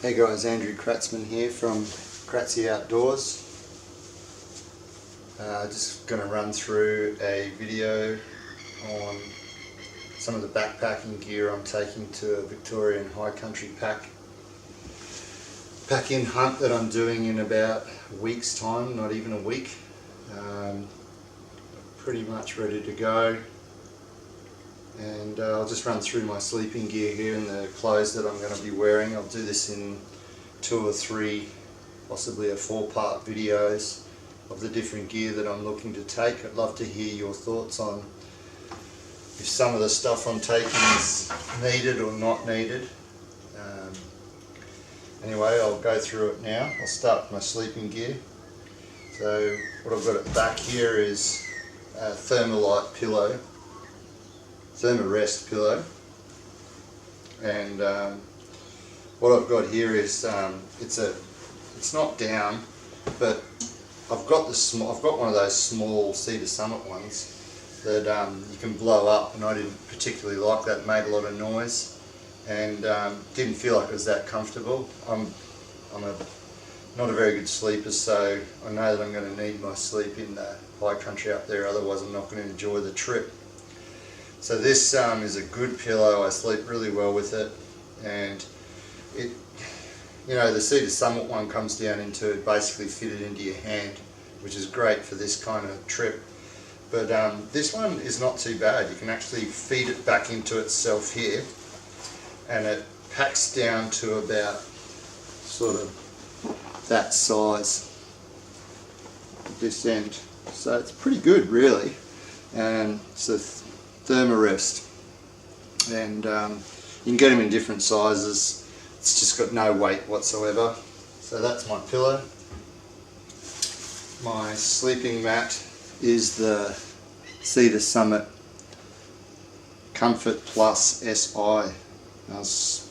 Hey guys, Andrew Kratzman here from Kratzy Outdoors. Just going to run through a video on some of the backpacking gear I'm taking to a Victorian high country pack-in hunt that I'm doing in about a week's time, not even a week. Pretty much ready to go, and I'll just run through my sleeping gear here and the clothes that I'm going to be wearing. I'll do this in 2 or 3, possibly a 4-part videos of the different gear that I'm looking to take. I'd love to hear your thoughts on if some of the stuff I'm taking is needed or not needed. Anyway, I'll go through it now. I'll start with my sleeping gear. So what I've got at the back here is a Thermalite pillow, Thermarest pillow, and what I've got here is it's not down, but I've got one of those small Cedar Summit ones that you can blow up, and I didn't particularly like that. It made a lot of noise and didn't feel like it was that comfortable. I'm not a very good sleeper, so I know that I'm going to need my sleep in the high country up there, otherwise I'm not going to enjoy the trip. So this is a good pillow. I sleep really well with it, and it, you know, the Cedar Summit one comes down into basically fitted into your hand, which is great for this kind of trip. But this one is not too bad. You can actually feed it back into itself here, and it packs down to about sort of that size at this end. So it's pretty good, really. And it's a Thermarest, and you can get them in different sizes. It's just got no weight whatsoever. So that's my pillow. My sleeping mat is the Cedar Summit Comfort Plus SI. I was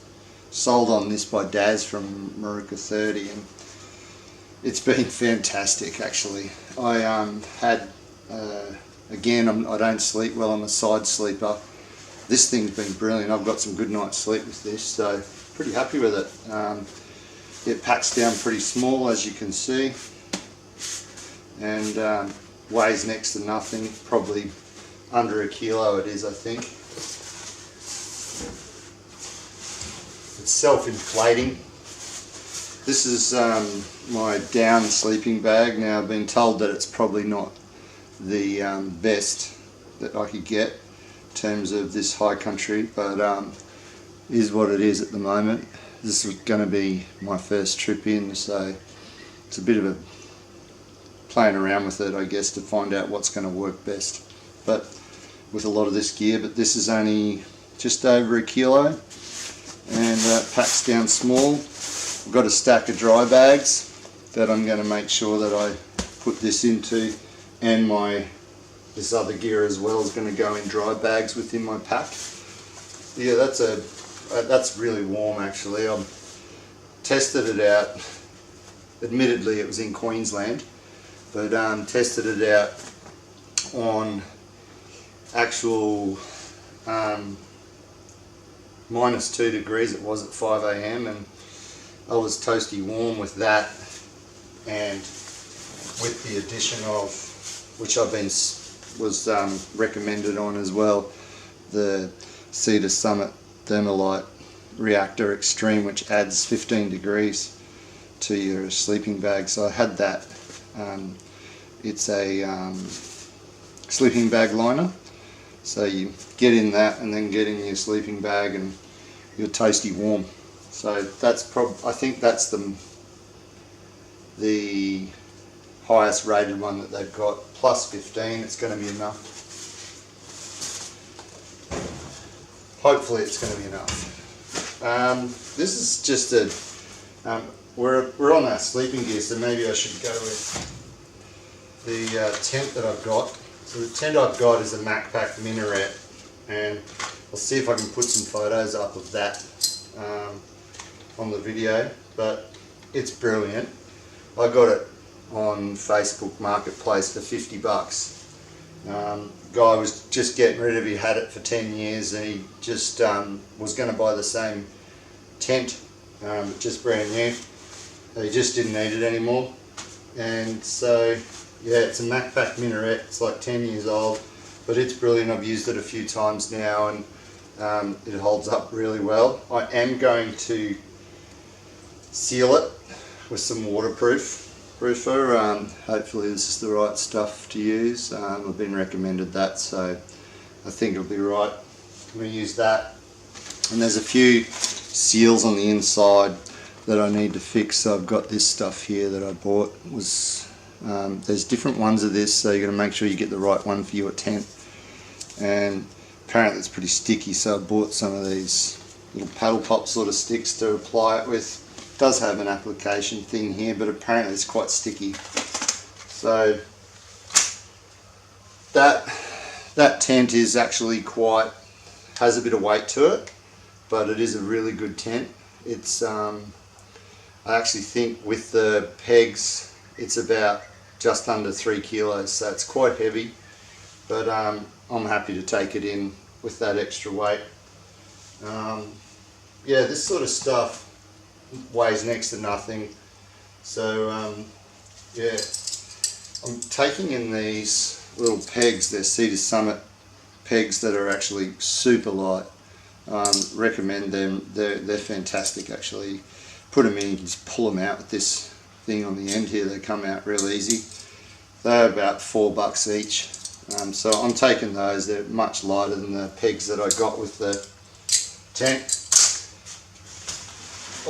sold on this by Daz from Maruka 30, and it's been fantastic actually. I had again, I don't sleep well, I'm a side sleeper. This thing's been brilliant. I've got some good night's sleep with this, so pretty happy with it. It packs down pretty small, as you can see, and weighs next to nothing, probably under 1 kilo it is, I think. It's self-inflating. This is my down sleeping bag. Now, I've been told that it's probably not the best that I could get in terms of this high country, but is what it is at the moment. This is going to be my first trip in, so it's a bit of a playing around with it, I guess, to find out what's going to work best. But with a lot of this gear, but this is only just over 1 kilo, and packs down small. I've got a stack of dry bags that I'm going to make sure that I put this into, and this other gear as well is going to go in dry bags within my pack. Yeah, that's really warm actually. I tested it out. Admittedly, it was in Queensland, but tested it out on actual -2 degrees. It was at 5 AM, and I was toasty warm with that, and with the addition of, which was recommended on as well, the Cedar Summit Thermalite Reactor Extreme, which adds 15 degrees to your sleeping bag. So I had that. It's a sleeping bag liner, so you get in that and then get in your sleeping bag and you're toasty warm. So that's I think that's the highest rated one that they've got. Plus 15, it's going to be enough. Hopefully it's going to be enough. This is just we're on our sleeping gear, so maybe I should go with the tent that I've got. So the tent I've got is a MacPack Minaret, and I'll see if I can put some photos up of that on the video, but it's brilliant. I got it on Facebook Marketplace for $50. Guy was just getting rid of it. He had it for 10 years, and he just was going to buy the same tent just brand new. They just didn't need it anymore. And so yeah, it's a Macpac Minaret. It's like 10 years old, but it's brilliant. I've used it a few times now, and it holds up really well. I am going to seal it with some waterproofer. Hopefully this is the right stuff to use. I've been recommended that, so I think it'll be right. I'm going to use that. And there's a few seals on the inside that I need to fix. So I've got this stuff here that I bought. There's different ones of this, so you've got to make sure you get the right one for your tent. And apparently it's pretty sticky, so I bought some of these little paddle pop sort of sticks to apply it with. It does have an application thing here, but apparently it's quite sticky. So that tent is actually has a bit of weight to it, but it is a really good tent. It's I actually think with the pegs it's about just under 3 kilos, so it's quite heavy, but I'm happy to take it in with that extra weight. Yeah, this sort of stuff weighs next to nothing, so yeah, I'm taking in these little pegs. They're Cedar Summit pegs that are actually super light. Recommend them. They're fantastic actually. Put them in, you can just pull them out with this thing on the end here. They come out real easy. They're about $4 each. So I'm taking those. They're much lighter than the pegs that I got with the tent.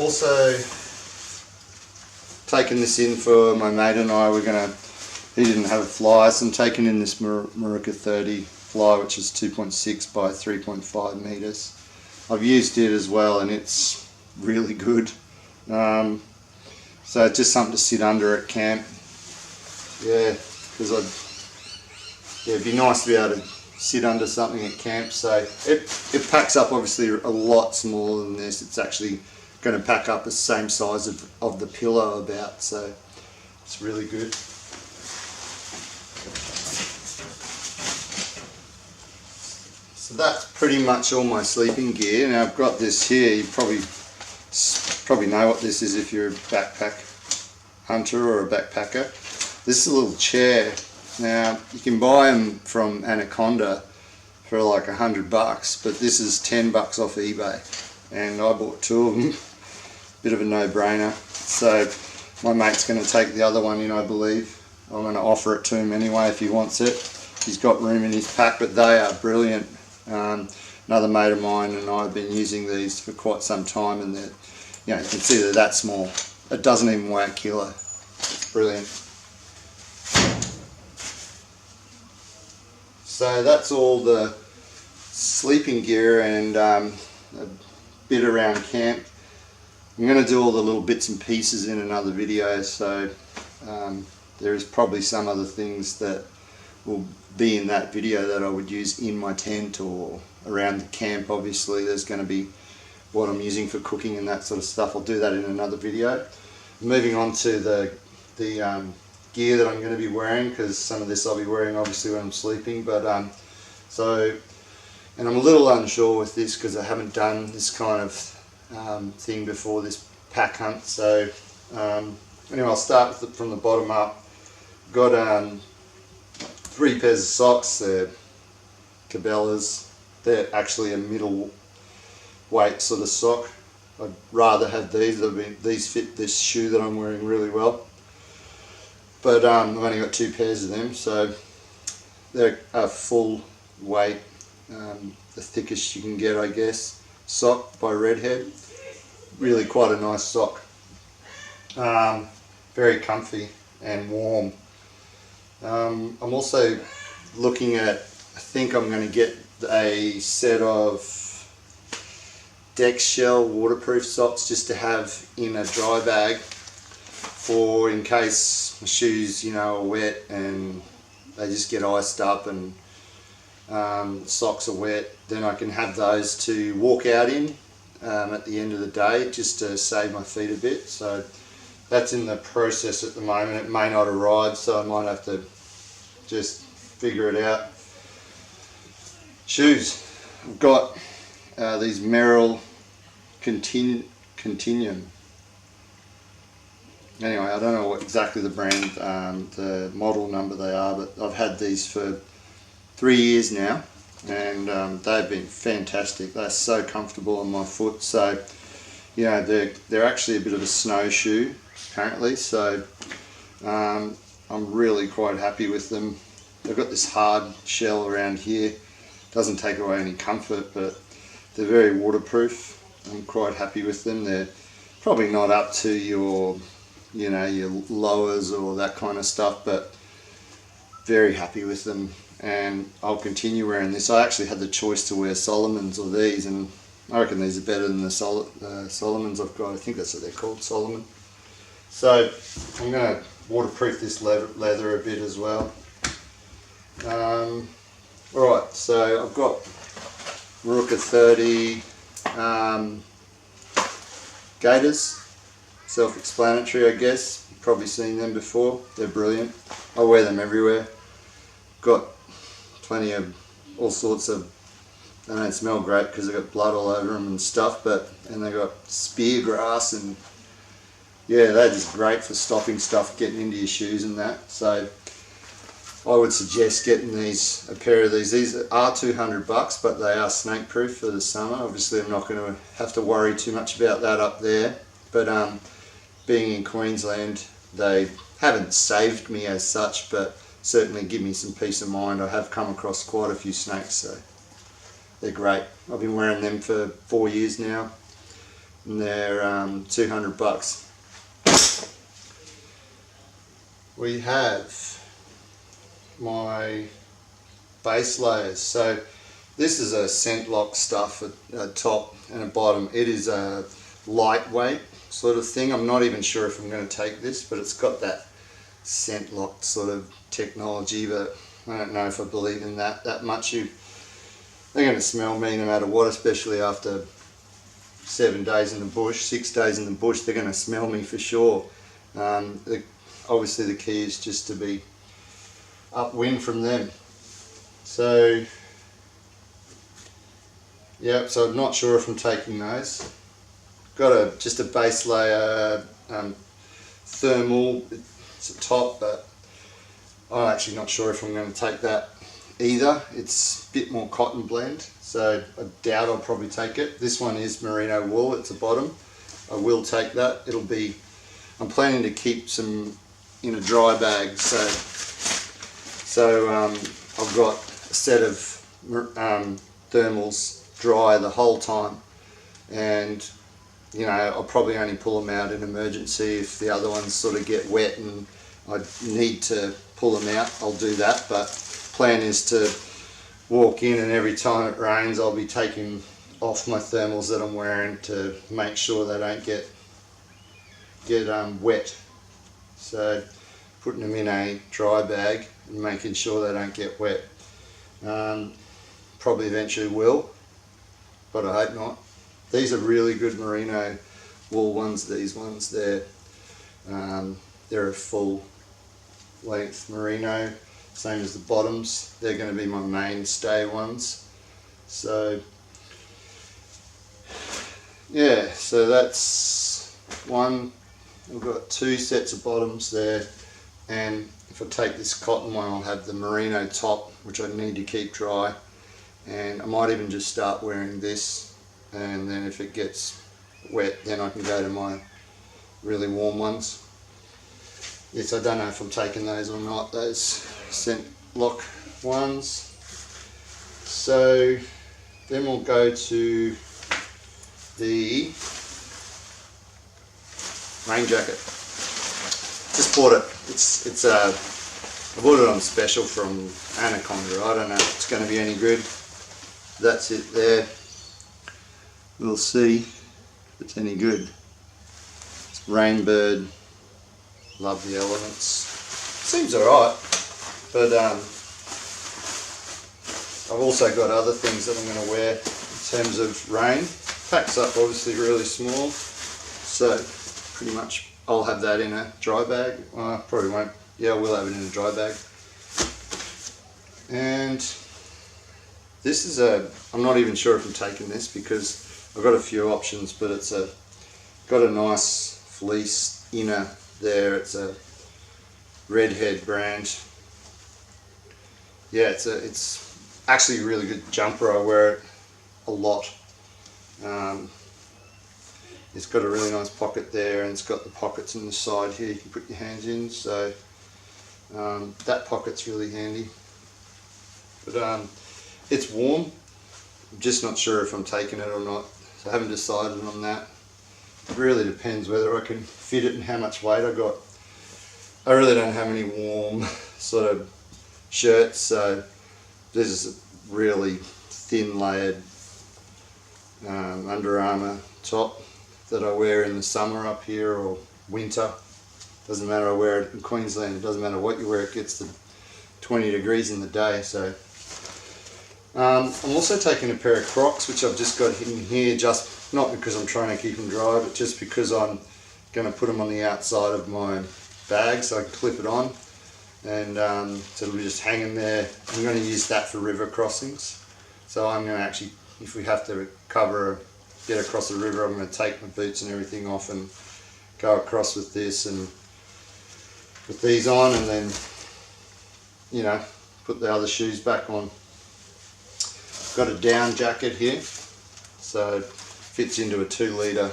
Also taking this in for my mate and I. He didn't have a fly, so I'm taking in this Maruka 30 fly, which is 2.6 by 3.5 meters. I've used it as well, and it's really good. So it's just something to sit under at camp. Yeah, because it'd be nice to be able to sit under something at camp. So it packs up obviously a lot smaller than this. It's actually going to pack up the same size of the pillow about, so it's really good. So that's pretty much all my sleeping gear. Now I've got this here. You probably know what this is if you're a backpack hunter or a backpacker. This is a little chair. Now you can buy them from Anaconda for like $100, but this is $10 off eBay, and I bought 2 of them. Bit of a no-brainer. So my mate's going to take the other one in, I believe. I'm going to offer it to him anyway if he wants it. He's got room in his pack, but they are brilliant. Another mate of mine and I have been using these for quite some time, and they're, you can see they're that small. It doesn't even weigh a kilo. It's brilliant. So that's all the sleeping gear and a bit around camp. I'm going to do all the little bits and pieces in another video, so there is probably some other things that will be in that video that I would use in my tent or around the camp. Obviously there's going to be what I'm using for cooking and that sort of stuff. I'll do that in another video. Moving on to the gear that I'm going to be wearing, because some of this I'll be wearing obviously when I'm sleeping, but and I'm a little unsure with this because I haven't done this kind of thing before, this pack hunt. So anyway, I'll start from the bottom up. Got 3 pairs of socks. They're Cabela's. They're actually a middle weight sort of sock. I'd rather have these. These fit this shoe that I'm wearing really well. But I've only got 2 pairs of them, so they're a full weight, the thickest you can get, I guess, sock by Redhead. Really quite a nice sock. Very comfy and warm. I'm also looking at, I think I'm going to get a set of Deck Shell waterproof socks just to have in a dry bag for in case my shoes, are wet and they just get iced up and socks are wet. Then I can have those to walk out in at the end of the day, just to save my feet a bit. So that's in the process at the moment. It may not arrive, so I might have to just figure it out. Shoes. I've got these Merrell Continuum. Anyway, I don't know what exactly the brand, the model number they are, but I've had these for 3 years now, and they've been fantastic. They're so comfortable on my foot. So, you know, they're actually a bit of a snowshoe apparently. So I'm really quite happy with them. They've got this hard shell around here. Doesn't take away any comfort, but they're very waterproof. I'm quite happy with them. They're probably not up to your, you know, your lowers or that kind of stuff, but very happy with them, and I'll continue wearing this. I actually had the choice to wear Solomons or these, and I reckon these are better than the Solomons I've got. I think that's what they're called, Solomon. So I'm going to waterproof this leather a bit as well. Alright, so I've got Maruka 30 gaiters. Self-explanatory, I guess. You've probably seen them before. They're brilliant. I wear them everywhere. Got plenty of all sorts of, they don't smell great because they've got blood all over them and stuff, and they've got spear grass, and yeah, they're just great for stopping stuff getting into your shoes and that. So I would suggest getting a pair of these. These are $200, but they are snake proof for the summer. Obviously I'm not going to have to worry too much about that up there, but being in Queensland, they haven't saved me as such, but certainly give me some peace of mind. I have come across quite a few snakes, so they're great. I've been wearing them for 4 years now, and they're $200. We have my base layers. So this is a scent lock stuff at a top and a bottom. It is a lightweight sort of thing. I'm not even sure if I'm going to take this, but it's got that scent lock sort of technology, but I don't know if I believe in that much. They're going to smell me no matter what, especially after 7 days in the bush, 6 days in the bush. They're going to smell me for sure. Obviously the key is just to be upwind from them. So yeah, so I'm not sure if I'm taking those. Got just a base layer thermal. It's a top, but I'm actually not sure if I'm going to take that either. It's a bit more cotton blend, so I doubt I'll probably take it. This one is merino wool at the bottom. I will take that. I'm planning to keep some in a dry bag, so I've got a set of thermals dry the whole time, and you know, I'll probably only pull them out in emergency if the other ones sort of get wet and I need to pull them out. I'll do that, but plan is to walk in, and every time it rains I'll be taking off my thermals that I'm wearing to make sure they don't get wet. So putting them in a dry bag and making sure they don't get wet. Probably eventually will, but I hope not. These are really good merino wool ones. These ones, they're a full length merino, same as the bottoms. They're going to be my mainstay ones. So yeah, so that's one. I've got 2 sets of bottoms there, and if I take this cotton one I'll have the merino top, which I need to keep dry, and I might even just start wearing this, and then if it gets wet then I can go to my really warm ones. Yes, I don't know if I'm taking those or not, those scent lock ones. So then we'll go to the rain jacket. Just bought it. I bought it on special from Anaconda. I don't know if it's going to be any good. That's it there. We'll see if it's any good. It's Rainbird. Love the elements. Seems alright, but I've also got other things that I'm going to wear in terms of rain. Packs up obviously really small, so pretty much I'll have that in a dry bag. Well, I probably won't. Yeah, I will have it in a dry bag. And this is I'm not even sure if I'm taking this because I've got a few options, but it's a got a nice fleece inner there. It's a Redhead brand. Yeah, it's actually a really good jumper. I wear it a lot. It's got a really nice pocket there, and it's got the pockets on the side here you can put your hands in, so that pocket's really handy. But it's warm. I'm just not sure if I'm taking it or not, so I haven't decided on that. It really depends whether I can fit it and how much weight I got. I really don't have any warm sort of shirts, so this is a really thin layered Under Armour top that I wear in the summer up here, or winter. Doesn't matter, I wear it in Queensland, it doesn't matter what you wear, it gets to 20 degrees in the day. So I'm also taking a pair of Crocs, which I've just got in here, just not because I'm trying to keep them dry, but just because I'm going to put them on the outside of my bag so I can clip it on, and so it'll be just hanging there. I'm going to use that for river crossings, so I'm going to actually, if we have to get across the river, I'm going to take my boots and everything off and go across with this and put these on, and then, you know, put the other shoes back on. Got a down jacket here, so it fits into a 2-litre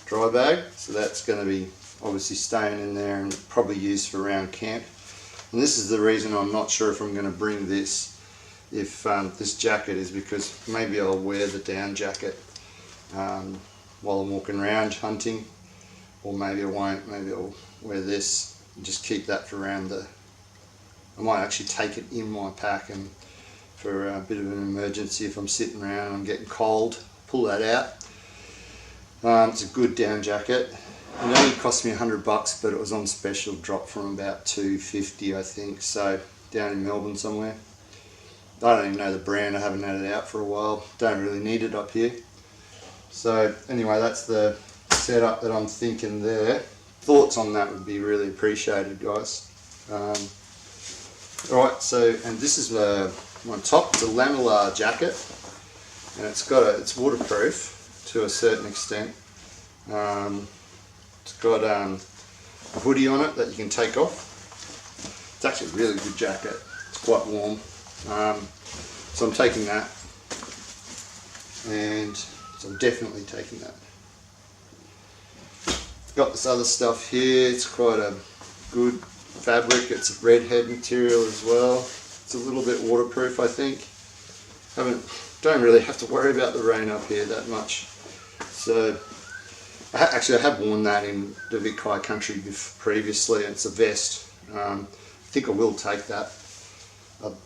dry bag, so that's going to be obviously staying in there and probably used for around camp. And this is the reason I'm not sure if I'm going to bring this, if this jacket, is because maybe I'll wear the down jacket while I'm walking around hunting, or maybe I won't. Maybe I'll wear this and just keep that for around I might actually take it in my pack, and for a bit of an emergency, if I'm sitting around and I'm getting cold, pull that out. It's a good down jacket. It only cost me $100, but it was on special, drop from about $250, I think, so down in Melbourne somewhere. I don't even know the brand, I haven't had it out for a while, don't really need it up here. So anyway, that's the setup that I'm thinking there. Thoughts on that would be really appreciated, guys. Alright, so, and this is my top. It's a lamellar jacket, and it's waterproof to a certain extent. It's got a hoodie on it that you can take off. It's actually a really good jacket. It's quite warm. So I'm taking that, and so I'm definitely taking that. Got this other stuff here. It's quite a good fabric. It's a Redhead material as well. It's a little bit waterproof, I think. Don't really have to worry about the rain up here that much. So actually I have worn that in the Vic High Country previously. It's a vest. I think I will take that.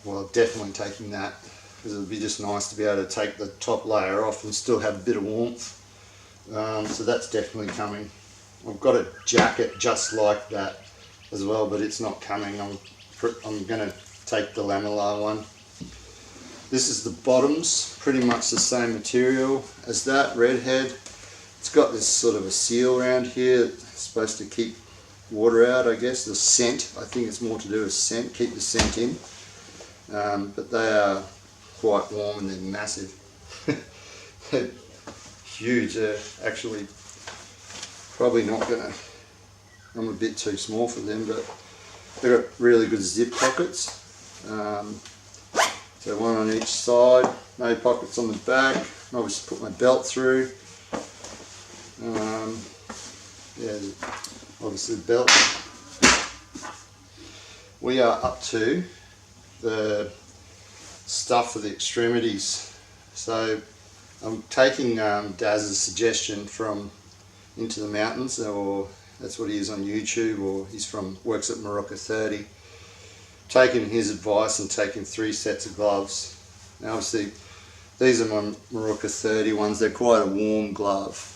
Well, definitely taking that, because it would be just nice to be able to take the top layer off and still have a bit of warmth. So that's definitely coming. I've got a jacket just like that as well, but it's not coming. I'm going to take the lamellar one. This is the bottoms, pretty much the same material as that, Redhead. It's got this sort of a seal around here. It's supposed to keep water out, I guess. The scent, I think it's more to do with scent, keep the scent in. But they are quite warm and they're massive. They're huge. They're actually probably not gonna, I'm a bit too small for them, but they've got really good zip pockets. So one on each side, no pockets on the back. Obviously put my belt through. Yeah, obviously the belt. We are up to the stuff for the extremities. So I'm taking Daz's suggestion from Into the Mountains, or that's what he is on YouTube, or works at Morocco 30. Taking his advice and taking 3 sets of gloves. Now obviously these are my Morocco 30 ones. They're quite a warm glove.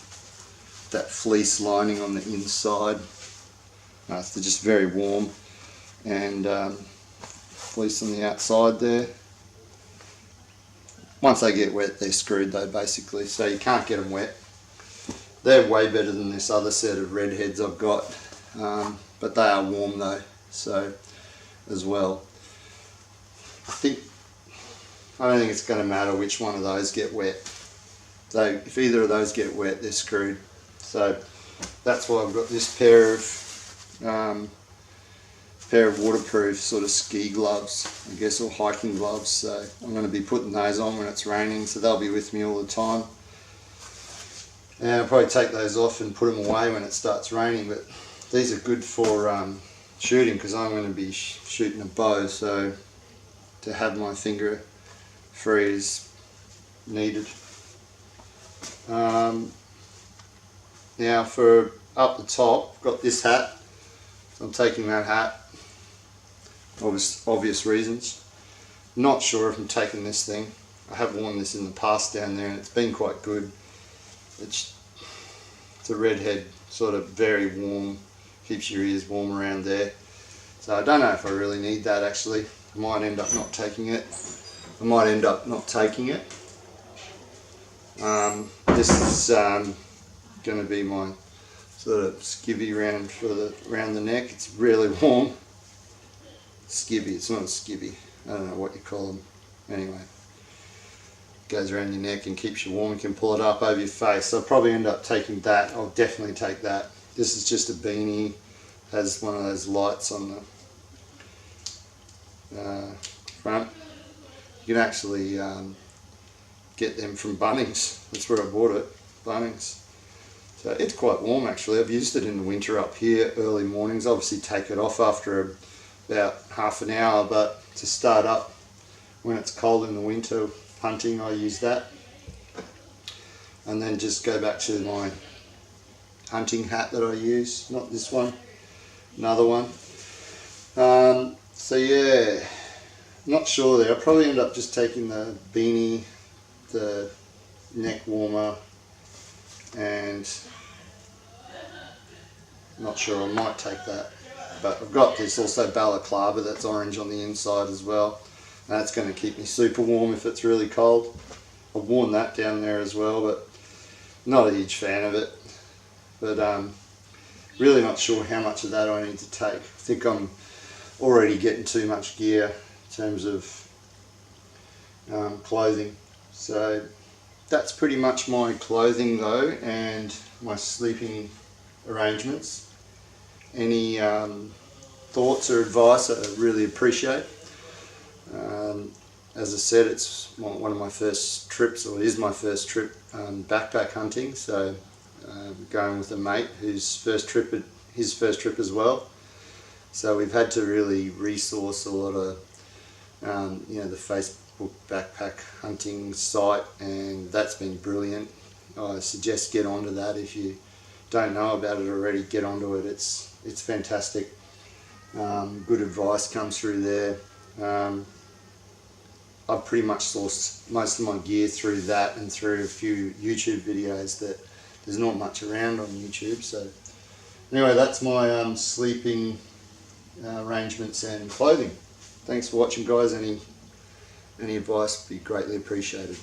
That fleece lining on the inside. They're just very warm, and fleece on the outside there. Once they get wet, they're screwed though, basically, so you can't get them wet. They're way better than this other set of Redheads I've got, but they are warm though, so as well. I don't think it's going to matter which one of those get wet. So if either of those get wet, they're screwed. So that's why I've got this pair of waterproof sort of ski gloves, I guess, or hiking gloves. So I'm going to be putting those on when it's raining, so they'll be with me all the time. And I'll probably take those off and put them away when it starts raining, but these are good for shooting, because I'm going to be shooting a bow, so to have my finger free is needed. Now for up the top, I've got this hat. I'm taking that hat, obvious reasons. Not sure if I'm taking this thing. I have worn this in the past down there and it's been quite good. It's a redhead, sort of very warm, keeps your ears warm around there. So I don't know if I really need that actually. I might end up not taking it. This is going to be my sort of skivvy around the neck. It's really warm. Skivvy, it's not a skivvy. I don't know what you call them. Anyway, goes around your neck and keeps you warm. You can pull it up over your face. So I'll probably end up taking that. I'll definitely take that. This is just a beanie. Has one of those lights on the front. You can actually get them from Bunnings. That's where I bought it, Bunnings. So it's quite warm actually. I've used it in the winter up here, early mornings. Obviously take it off after about half an hour, but to start up when it's cold in the winter hunting, I use that. And then just go back to my hunting hat that I use, not this one, another one. So yeah, not sure there. I'll probably end up just taking the beanie, the neck warmer, and not sure, I might take that. But I've got this also balaclava that's orange on the inside as well. And that's going to keep me super warm if it's really cold. I've worn that down there as well, but not a huge fan of it. But really not sure how much of that I need to take. I think I'm already getting too much gear in terms of clothing. So that's pretty much my clothing though, and my sleeping arrangements. Any thoughts or advice I really appreciate. As I said, it's one of my first trips, or it is my first trip backpack hunting, so going with a mate whose first trip as well. So we've had to really resource a lot of the Facebook backpack hunting site, and that's been brilliant. I suggest get onto that if you don't know about it already. Get onto it. It's fantastic. Good advice comes through there. I've pretty much sourced most of my gear through that and through a few YouTube videos that there's not much around on YouTube. So anyway, that's my sleeping arrangements and clothing. Thanks for watching guys. Any advice would be greatly appreciated.